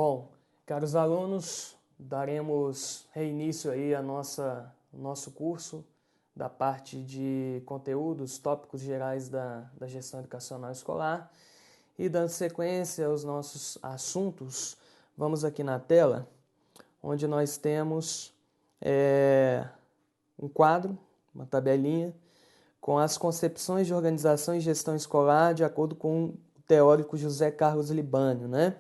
Bom, caros alunos, daremos reinício aí ao nosso curso da parte de conteúdos, tópicos gerais da gestão educacional escolar. E dando sequência aos nossos assuntos, vamos aqui na tela, onde nós temos um quadro, uma tabelinha, com as concepções de organização e gestão escolar de acordo com o teórico José Carlos Libânio, né?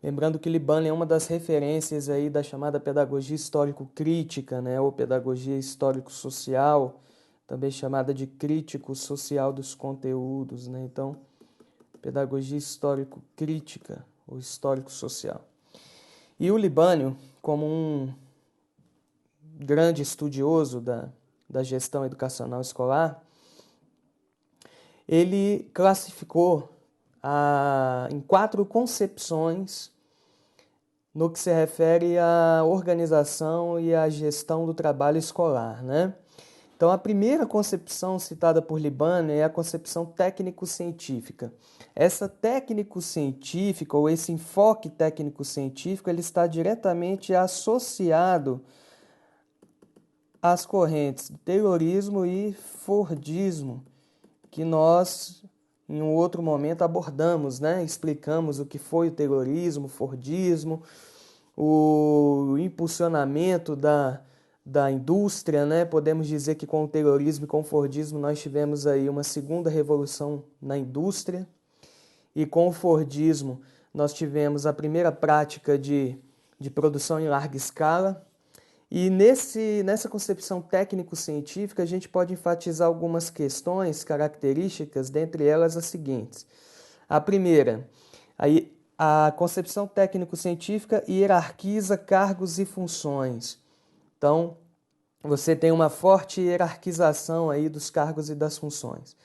Lembrando que Libânio é uma das referências aí da chamada pedagogia histórico-crítica, né? Ou pedagogia histórico-social, também chamada de crítico social dos conteúdos, né? Então, pedagogia histórico-crítica ou histórico-social. E o Libânio, como um grande estudioso da gestão educacional escolar, ele classificou em 4 concepções no que se refere à organização e à gestão do trabalho escolar, né? Então, a primeira concepção citada por Libânio é a concepção técnico-científica. Essa técnico-científica, ou esse enfoque técnico-científico, ele está diretamente associado às correntes de Taylorismo e Fordismo, que nós, em um outro momento, abordamos, né? Explicamos o que foi o Taylorismo, o Fordismo, o impulsionamento da indústria, né? Podemos dizer que com o Taylorismo e com o Fordismo nós tivemos aí uma segunda revolução na indústria, e com o Fordismo nós tivemos a primeira prática de produção em larga escala. E nessa concepção técnico-científica a gente pode enfatizar algumas questões características, dentre elas as seguintes. A primeira, a concepção técnico-científica hierarquiza cargos e funções. Então, você tem uma forte hierarquização aí dos cargos e das funções.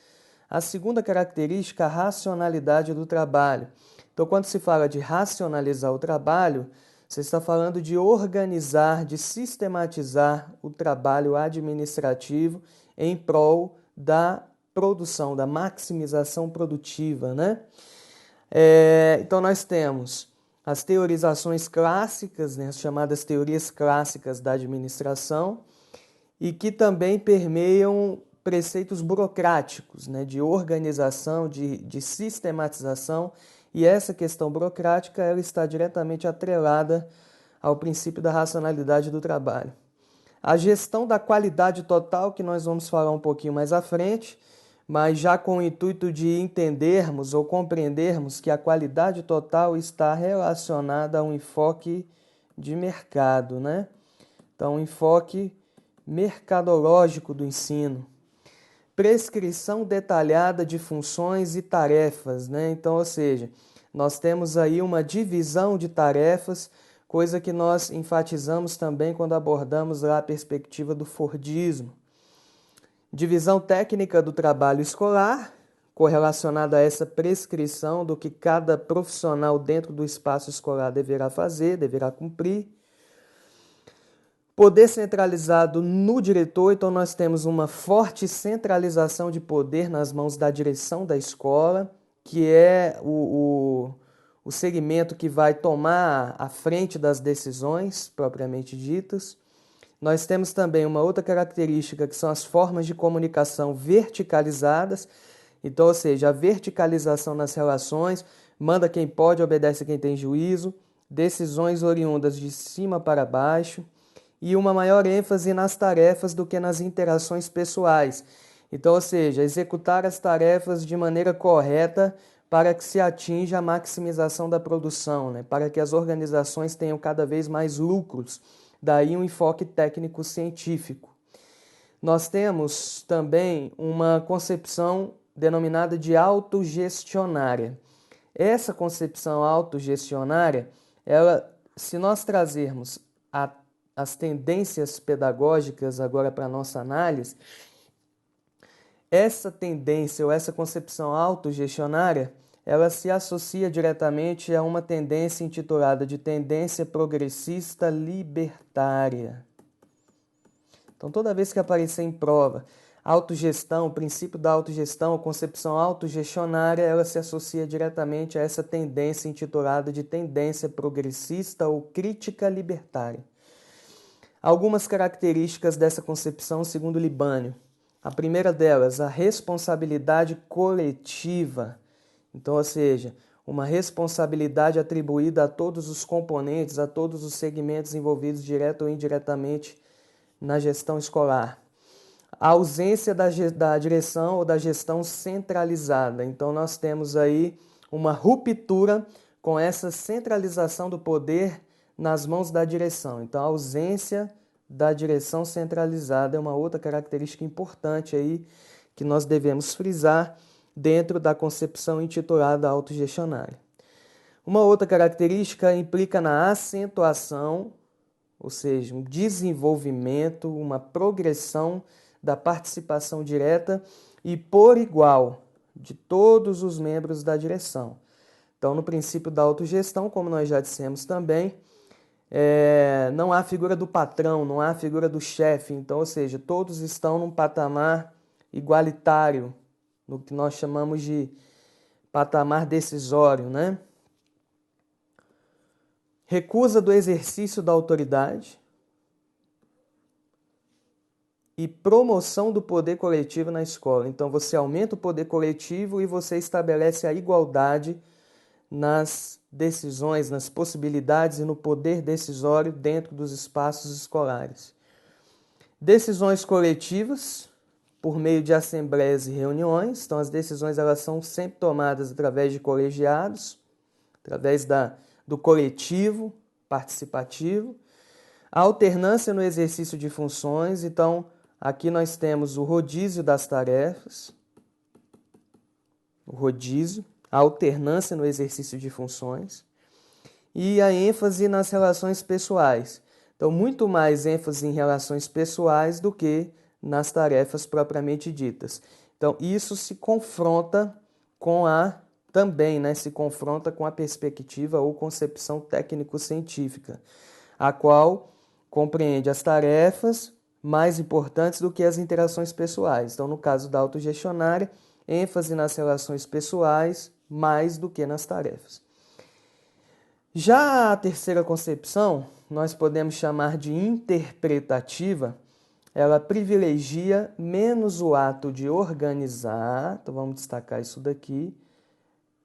A segunda característica, a racionalidade do trabalho. Então, quando se fala de racionalizar o trabalho, você está falando de organizar, de sistematizar o trabalho administrativo em prol da produção, da maximização produtiva, né? Então, nós temos as teorizações clássicas, né, as chamadas teorias clássicas da administração, e que também permeiam preceitos burocráticos, né, de organização, de sistematização, e essa questão burocrática ela está diretamente atrelada ao princípio da racionalidade do trabalho. A gestão da qualidade total, que nós vamos falar um pouquinho mais à frente, mas já com o intuito de entendermos ou compreendermos que a qualidade total está relacionada a um enfoque de mercado, né? Então, um enfoque mercadológico do ensino. Prescrição detalhada de funções e tarefas, né? Então, ou seja, nós temos aí uma divisão de tarefas, coisa que nós enfatizamos também quando abordamos lá a perspectiva do Fordismo. Divisão técnica do trabalho escolar, correlacionada a essa prescrição do que cada profissional dentro do espaço escolar deverá fazer, deverá cumprir. Poder centralizado no diretor, então nós temos uma forte centralização de poder nas mãos da direção da escola, que é o segmento que vai tomar a frente das decisões propriamente ditas. Nós temos também uma outra característica que são as formas de comunicação verticalizadas, então, ou seja, a verticalização nas relações, manda quem pode, obedece quem tem juízo, decisões oriundas de cima para baixo, e uma maior ênfase nas tarefas do que nas interações pessoais. Então, ou seja, executar as tarefas de maneira correta para que se atinja a maximização da produção, né? Para que as organizações tenham cada vez mais lucros. Daí um enfoque técnico-científico. Nós temos também uma concepção denominada de autogestionária. Essa concepção autogestionária, se nós trazermos as tendências pedagógicas agora para a nossa análise, essa tendência ou essa concepção autogestionária, ela se associa diretamente a uma tendência intitulada de tendência progressista libertária. Então, toda vez que aparecer em prova autogestão, o princípio da autogestão, a concepção autogestionária, ela se associa diretamente a essa tendência intitulada de tendência progressista ou crítica libertária. Algumas características dessa concepção, segundo Libânio. A primeira delas, a responsabilidade coletiva. Então, ou seja, uma responsabilidade atribuída a todos os componentes, a todos os segmentos envolvidos direto ou indiretamente na gestão escolar. A ausência da direção ou da gestão centralizada. Então, nós temos aí uma ruptura com essa centralização do poder nas mãos da direção. Então, a ausência da direção centralizada é uma outra característica importante aí que nós devemos frisar dentro da concepção intitulada autogestionária. Uma outra característica implica na acentuação, ou seja, um desenvolvimento, uma progressão da participação direta e por igual de todos os membros da direção. Então, no princípio da autogestão, como nós já dissemos também, não há figura do patrão, não há figura do chefe, então, ou seja, todos estão num patamar igualitário, no que nós chamamos de patamar decisório, né? Recusa do exercício da autoridade e promoção do poder coletivo na escola. Então, você aumenta o poder coletivo e você estabelece a igualdade nas decisões, nas possibilidades e no poder decisório dentro dos espaços escolares. Decisões coletivas por meio de assembleias e reuniões. Então, as decisões elas são sempre tomadas através de colegiados, através do coletivo participativo. A alternância no exercício de funções. Então, aqui nós temos o rodízio das tarefas, o rodízio, a alternância no exercício de funções e a ênfase nas relações pessoais. Então, muito mais ênfase em relações pessoais do que nas tarefas propriamente ditas. Então, isso se confronta se confronta com a perspectiva ou concepção técnico-científica, a qual compreende as tarefas mais importantes do que as interações pessoais. Então, no caso da autogestionária, ênfase nas relações pessoais mais do que nas tarefas. Já a terceira concepção, nós podemos chamar de interpretativa, ela privilegia menos o ato de organizar, então vamos destacar isso daqui,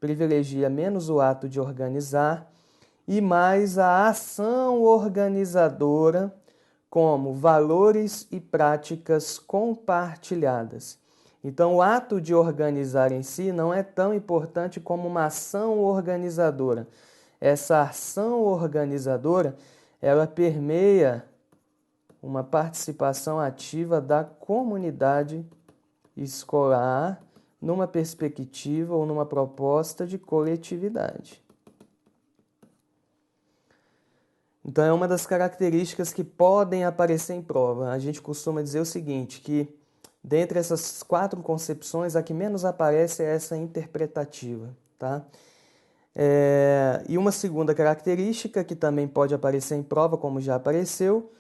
privilegia menos o ato de organizar e mais a ação organizadora como valores e práticas compartilhadas. Então, o ato de organizar em si não é tão importante como uma ação organizadora. Essa ação organizadora, ela permeia uma participação ativa da comunidade escolar numa perspectiva ou numa proposta de coletividade. Então, é uma das características que podem aparecer em prova. A gente costuma dizer o seguinte, que dentre essas 4 concepções, a que menos aparece é essa interpretativa, tá? E uma segunda característica que também pode aparecer em prova, como já apareceu,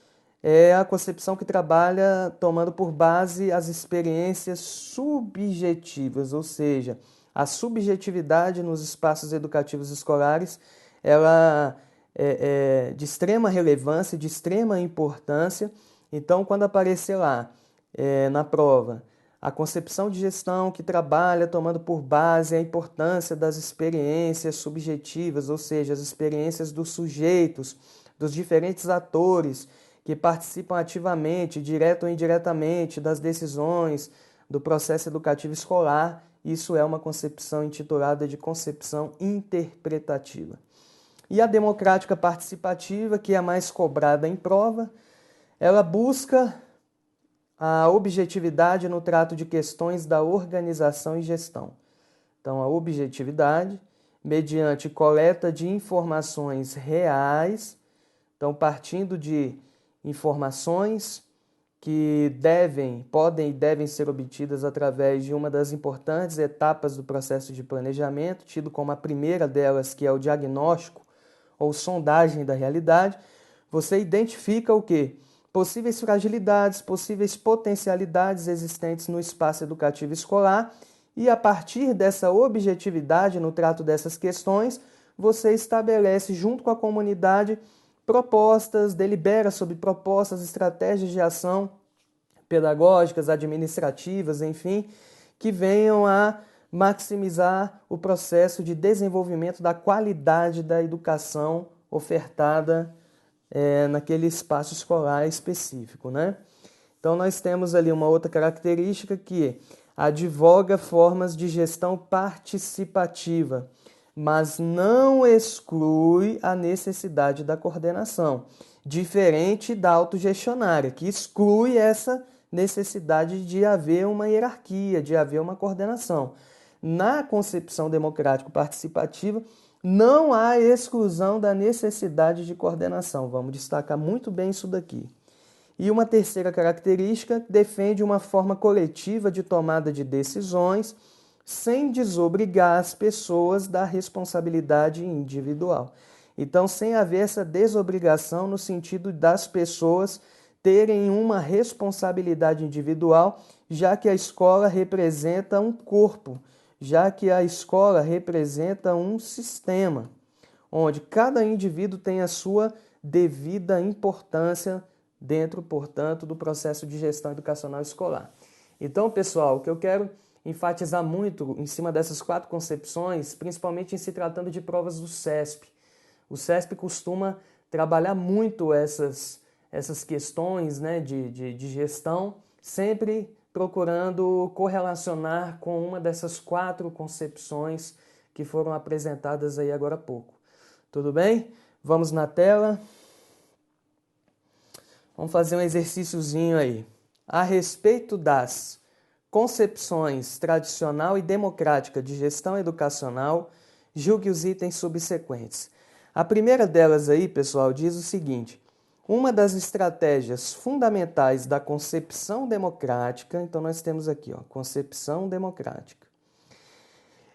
é a concepção que trabalha tomando por base as experiências subjetivas, ou seja, a subjetividade nos espaços educativos escolares, ela é de extrema relevância, de extrema importância. Então, quando aparecer lá na prova a concepção de gestão que trabalha tomando por base a importância das experiências subjetivas, ou seja, as experiências dos sujeitos, dos diferentes atores que participam ativamente, direto ou indiretamente, das decisões do processo educativo escolar, isso é uma concepção intitulada de concepção interpretativa. E a democrática participativa, que é a mais cobrada em prova, ela busca a objetividade no trato de questões da organização e gestão. Então, a objetividade, mediante coleta de informações reais, então partindo de informações que podem e devem ser obtidas através de uma das importantes etapas do processo de planejamento, tido como a primeira delas, que é o diagnóstico ou sondagem da realidade, você identifica o quê? possíveis fragilidades, possíveis potencialidades existentes no espaço educativo escolar, e a partir dessa objetividade no trato dessas questões, você estabelece junto com a comunidade propostas, delibera sobre propostas, estratégias de ação pedagógicas, administrativas, enfim, que venham a maximizar o processo de desenvolvimento da qualidade da educação ofertada naquele espaço escolar específico, né? Então, nós temos ali uma outra característica que advoga formas de gestão participativa, mas não exclui a necessidade da coordenação, diferente da autogestionária, que exclui essa necessidade de haver uma hierarquia, de haver uma coordenação. Na concepção democrático-participativa, não há exclusão da necessidade de coordenação. Vamos destacar muito bem isso daqui. E uma terceira característica defende uma forma coletiva de tomada de decisões sem desobrigar as pessoas da responsabilidade individual. Então, sem haver essa desobrigação no sentido das pessoas terem uma responsabilidade individual, já que a escola representa um corpo, já que a escola representa um sistema, onde cada indivíduo tem a sua devida importância dentro, portanto, do processo de gestão educacional escolar. Então, pessoal, o que eu quero enfatizar muito em cima dessas 4 concepções, principalmente em se tratando de provas do CESP. O CESP costuma trabalhar muito essas questões, né, de gestão, sempre procurando correlacionar com uma dessas 4 concepções que foram apresentadas aí agora há pouco. Tudo bem? Vamos na tela. Vamos fazer um exercíciozinho aí. A respeito das concepções tradicional e democrática de gestão educacional, julgue os itens subsequentes. A primeira delas aí, pessoal, diz o seguinte: uma das estratégias fundamentais da concepção democrática, então nós temos aqui, concepção democrática,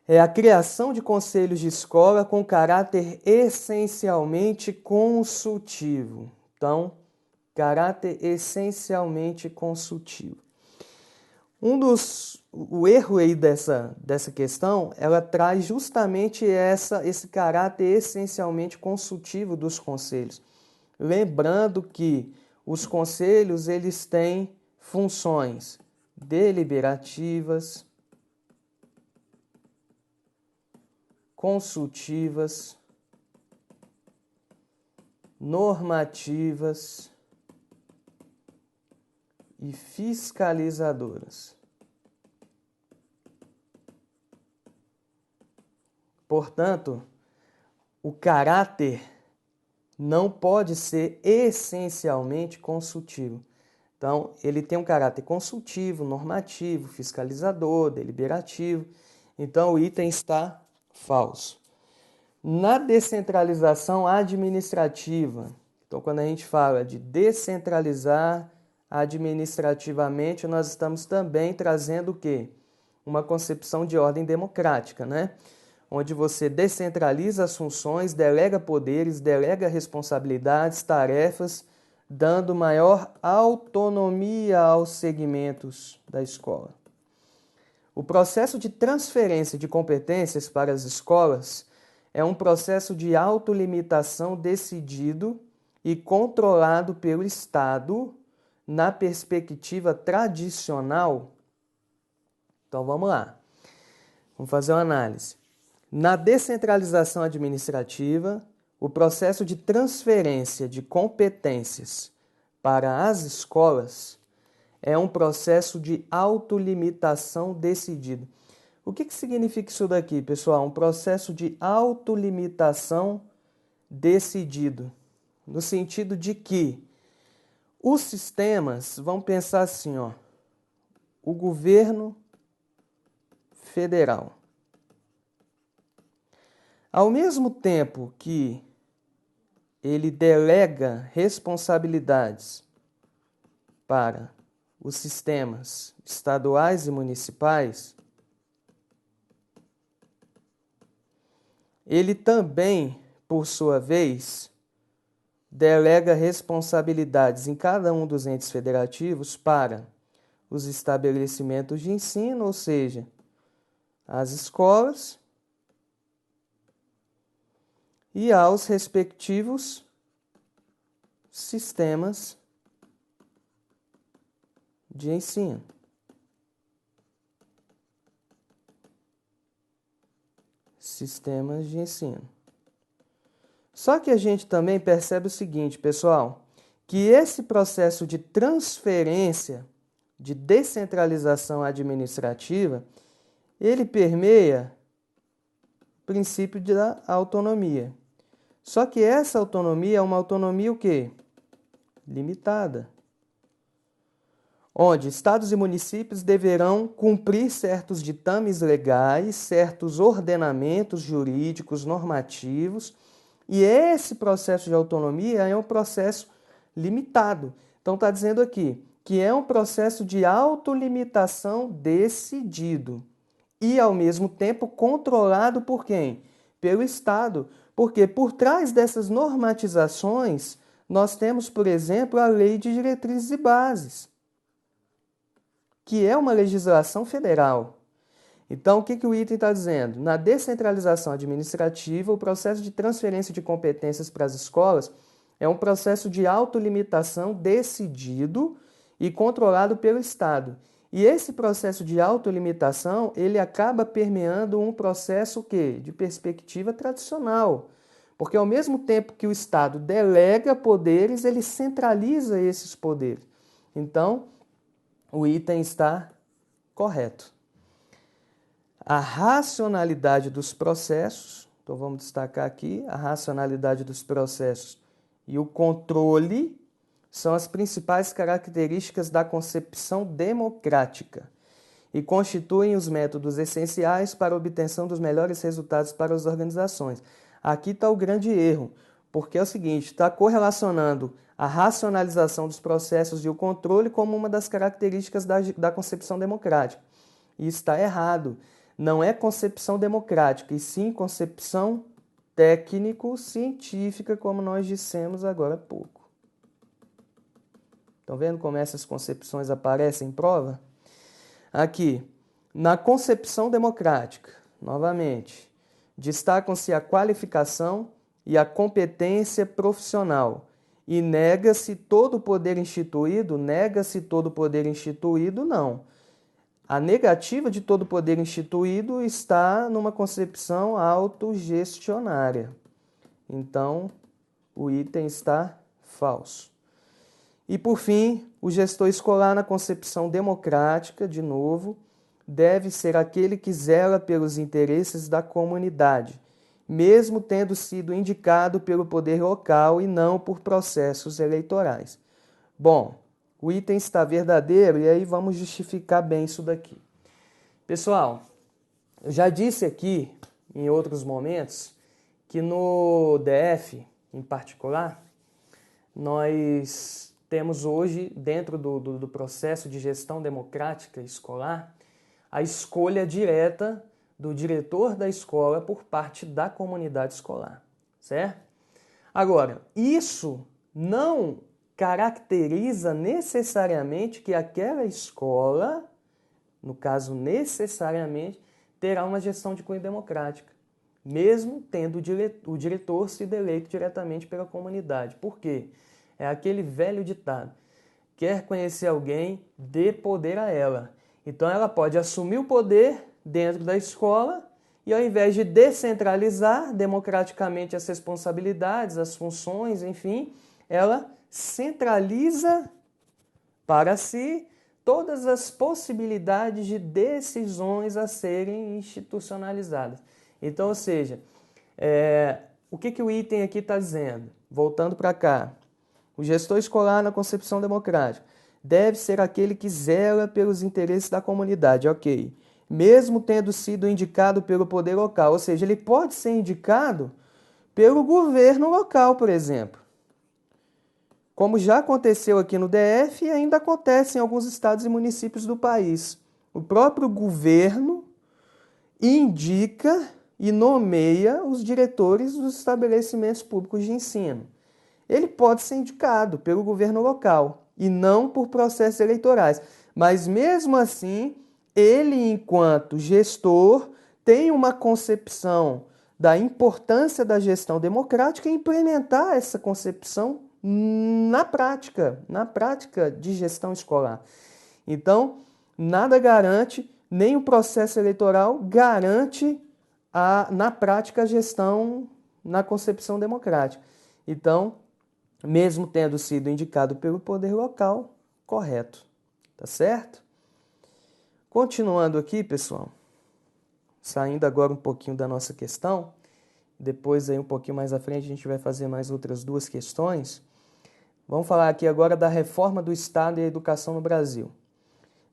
é a criação de conselhos de escola com caráter essencialmente consultivo. Então, caráter essencialmente consultivo. O erro aí dessa questão, ela traz justamente esse caráter essencialmente consultivo dos conselhos. Lembrando que os conselhos, eles têm funções deliberativas, consultivas, normativas e fiscalizadoras. Portanto, o caráter não pode ser essencialmente consultivo. Então, ele tem um caráter consultivo, normativo, fiscalizador, deliberativo. Então, o item está falso. Na descentralização administrativa, então, quando a gente fala de descentralizar administrativamente, nós estamos também trazendo o quê? Uma concepção de ordem democrática, né? Onde você descentraliza as funções, delega poderes, delega responsabilidades, tarefas, dando maior autonomia aos segmentos da escola. O processo de transferência de competências para as escolas é um processo de autolimitação decidido e controlado pelo Estado na perspectiva tradicional. Então vamos lá, vamos fazer uma análise. Na descentralização administrativa, o processo de transferência de competências para as escolas é um processo de autolimitação decidido. O que significa isso daqui, pessoal? Um processo de autolimitação decidido, no sentido de que os sistemas, vão pensar assim, o governo federal. Ao mesmo tempo que ele delega responsabilidades para os sistemas estaduais e municipais, ele também, por sua vez, delega responsabilidades em cada um dos entes federativos para os estabelecimentos de ensino, ou seja, as escolas, e aos respectivos sistemas de ensino. Sistemas de ensino. Só que a gente também percebe o seguinte, pessoal, que esse processo de transferência, de descentralização administrativa, ele permeia o princípio da autonomia. Só que essa autonomia é uma autonomia o quê? Limitada. Onde estados e municípios deverão cumprir certos ditames legais, certos ordenamentos jurídicos, normativos, e esse processo de autonomia é um processo limitado. Então está dizendo aqui que é um processo de autolimitação decidido e, ao mesmo tempo, controlado por quem? Pelo Estado. Porque por trás dessas normatizações, nós temos, por exemplo, a Lei de Diretrizes e Bases, que é uma legislação federal. Então, o que o item está dizendo? Na descentralização administrativa, o processo de transferência de competências para as escolas é um processo de autolimitação decidido e controlado pelo Estado. E esse processo de autolimitação, ele acaba permeando um processo que, de perspectiva tradicional. Porque ao mesmo tempo que o Estado delega poderes, ele centraliza esses poderes. Então, o item está correto. A racionalidade dos processos, então vamos destacar aqui, a racionalidade dos processos e o controle são as principais características da concepção democrática e constituem os métodos essenciais para a obtenção dos melhores resultados para as organizações. Aqui está o grande erro, porque é o seguinte, está correlacionando a racionalização dos processos e o controle como uma das características da concepção democrática. E está errado. Não é concepção democrática, e sim concepção técnico-científica, como nós dissemos agora há pouco. Estão vendo como essas concepções aparecem em prova? Aqui, na concepção democrática, novamente, destacam-se a qualificação e a competência profissional, e nega-se todo o poder instituído, não. A negativa de todo poder instituído está numa concepção autogestionária. Então, o item está falso. E, por fim, o gestor escolar na concepção democrática, de novo, deve ser aquele que zela pelos interesses da comunidade, mesmo tendo sido indicado pelo poder local e não por processos eleitorais. Bom, o item está verdadeiro e aí vamos justificar bem isso daqui. Pessoal, eu já disse aqui em outros momentos que no DF, em particular, nós temos hoje, dentro do processo de gestão democrática escolar, a escolha direta do diretor da escola por parte da comunidade escolar, certo? Agora, isso não caracteriza necessariamente que aquela escola, no caso necessariamente, terá uma gestão de cunho democrática, mesmo tendo o diretor sido eleito diretamente pela comunidade. Por quê? É aquele velho ditado: quer conhecer alguém, dê poder a ela. Então ela pode assumir o poder dentro da escola e, ao invés de descentralizar democraticamente as responsabilidades, as funções, enfim, ela centraliza para si todas as possibilidades de decisões a serem institucionalizadas. Então, ou seja, o que o item aqui está dizendo? Voltando para cá, o gestor escolar na concepção democrática deve ser aquele que zela pelos interesses da comunidade, ok. Mesmo tendo sido indicado pelo poder local, ou seja, ele pode ser indicado pelo governo local, por exemplo. Como já aconteceu aqui no DF e ainda acontece em alguns estados e municípios do país. O próprio governo indica e nomeia os diretores dos estabelecimentos públicos de ensino. ele pode ser indicado pelo governo local e não por processos eleitorais. Mas mesmo assim, ele, enquanto gestor, tem uma concepção da importância da gestão democrática e implementar essa concepção na prática de gestão escolar. Então, nada garante, nem o processo eleitoral garante na prática a gestão na concepção democrática. Então, mesmo tendo sido indicado pelo poder local, correto. Tá certo? Continuando aqui, pessoal, saindo agora um pouquinho da nossa questão, depois aí um pouquinho mais à frente a gente vai fazer mais outras duas questões. Vamos falar aqui agora da reforma do Estado e a educação no Brasil.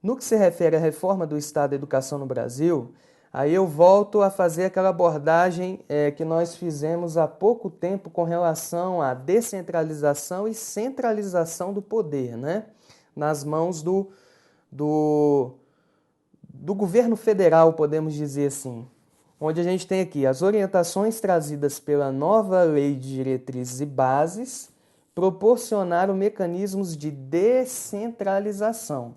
No que se refere à reforma do Estado e a educação no Brasil, aí eu volto a fazer aquela abordagem que nós fizemos há pouco tempo com relação à descentralização e centralização do poder, né? Nas mãos do governo federal, podemos dizer assim. Onde a gente tem aqui as orientações trazidas pela nova Lei de Diretrizes e Bases proporcionaram mecanismos de descentralização.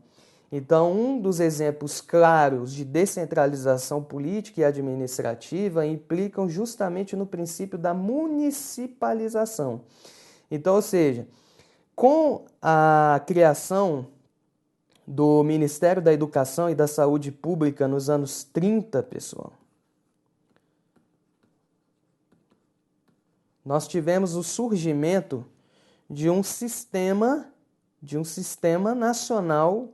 Então, um dos exemplos claros de descentralização política e administrativa implicam justamente no princípio da municipalização. Então, ou seja, com a criação do Ministério da Educação e da Saúde Pública nos anos 30, pessoal, nós tivemos o surgimento de um sistema nacional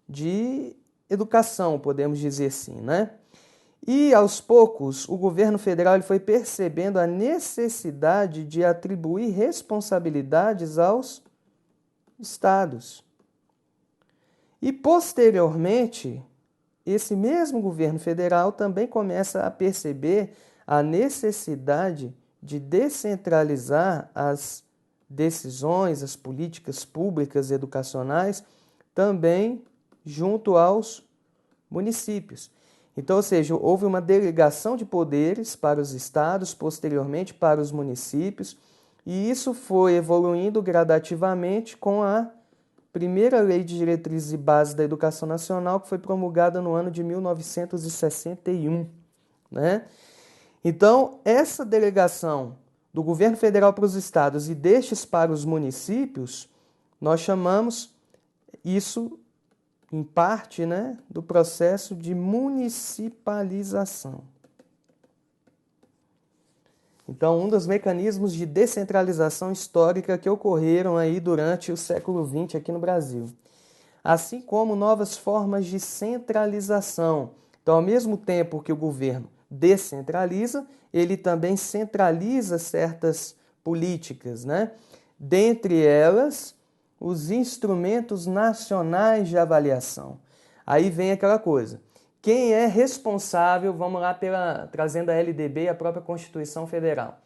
de educação, podemos dizer assim, né? E, aos poucos, o governo federal ele foi percebendo a necessidade de atribuir responsabilidades aos estados. E, posteriormente, esse mesmo governo federal também começa a perceber a necessidade de descentralizar as decisões, as políticas públicas educacionais também junto aos municípios. Então, ou seja, houve uma delegação de poderes para os estados, posteriormente para os municípios, e isso foi evoluindo gradativamente com a primeira Lei de Diretrizes e Bases da Educação Nacional, que foi promulgada no ano de 1961, né? Então, essa delegação do governo federal para os estados e destes para os municípios, nós chamamos isso, em parte, né, do processo de municipalização. Então, um dos mecanismos de descentralização histórica que ocorreram aí durante o século XX aqui no Brasil. Assim como novas formas de centralização. Então, ao mesmo tempo que o governo descentraliza, ele também centraliza certas políticas, né? Dentre elas, os instrumentos nacionais de avaliação. Aí vem aquela coisa. Quem é responsável, vamos lá trazendo a LDB e a própria Constituição Federal.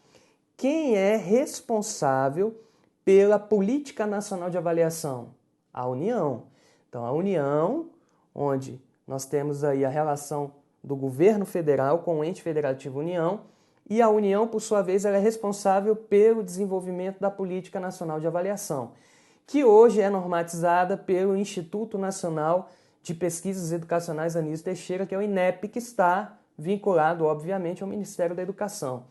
Quem é responsável pela Política Nacional de Avaliação? A União. Então, a União, onde nós temos aí a relação do governo federal com o ente federativo União, e a União, por sua vez, ela é responsável pelo desenvolvimento da Política Nacional de Avaliação, que hoje é normatizada pelo Instituto Nacional de Pesquisas Educacionais Anísio Teixeira, que é o INEP, que está vinculado, obviamente, ao Ministério da Educação.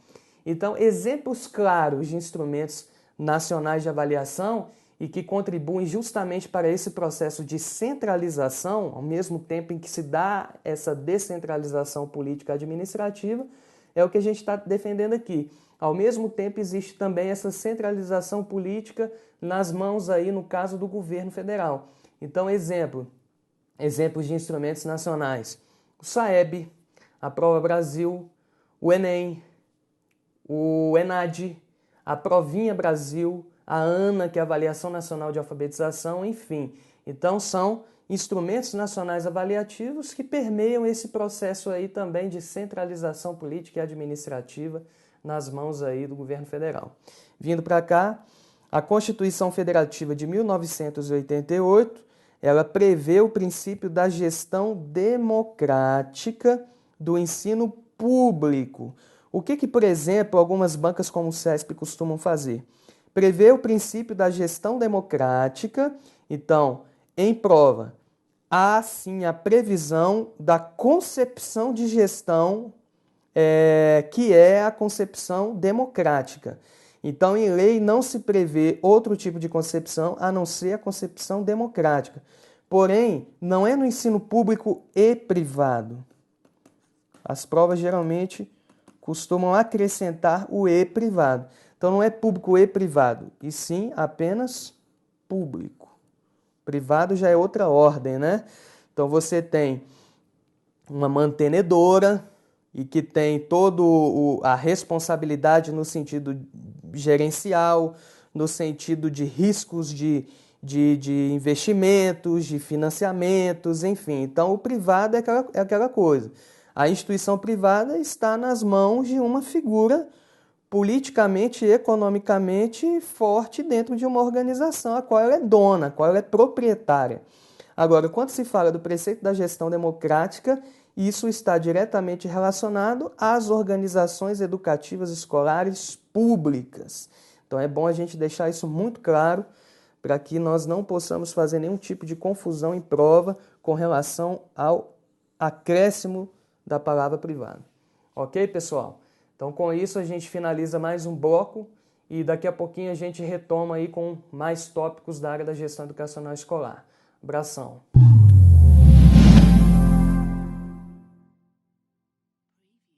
Então, exemplos claros de instrumentos nacionais de avaliação e que contribuem justamente para esse processo de centralização, ao mesmo tempo em que se dá essa descentralização política administrativa, é o que a gente está defendendo aqui. Ao mesmo tempo, existe também essa centralização política nas mãos aí, no caso do governo federal. Então, exemplos de instrumentos nacionais. O SAEB, a Prova Brasil, o Enem, o ENAD, a Provinha Brasil, a ANA, que é a Avaliação Nacional de Alfabetização, enfim. Então, são instrumentos nacionais avaliativos que permeiam esse processo aí também de centralização política e administrativa nas mãos aí do governo federal. Vindo para cá, a Constituição Federativa de 1988, ela prevê o princípio da gestão democrática do ensino público. O que, por exemplo, algumas bancas como o CESP costumam fazer? prevê o princípio da gestão democrática. Então, em prova, há sim a previsão da concepção de gestão, que é a concepção democrática. Então, em lei não se prevê outro tipo de concepção a não ser a concepção democrática. Porém, não é no ensino público e privado. As provas geralmente costumam acrescentar o e privado. Então, não é público e privado, e sim apenas público. Privado já é outra ordem, né? Então, você tem uma mantenedora e que tem toda a responsabilidade no sentido gerencial, no sentido de riscos de investimentos, de financiamentos, enfim. Então, o privado é aquela coisa. A instituição privada está nas mãos de uma figura politicamente e economicamente forte dentro de uma organização, a qual ela é dona, a qual ela é proprietária. Agora, quando se fala do preceito da gestão democrática, isso está diretamente relacionado às organizações educativas escolares públicas. Então é bom a gente deixar isso muito claro para que nós não possamos fazer nenhum tipo de confusão em prova com relação ao acréscimo da palavra privada. Ok, pessoal? Então, com isso, a gente finaliza mais um bloco e daqui a pouquinho a gente retoma aí com mais tópicos da área da gestão educacional escolar. Abração!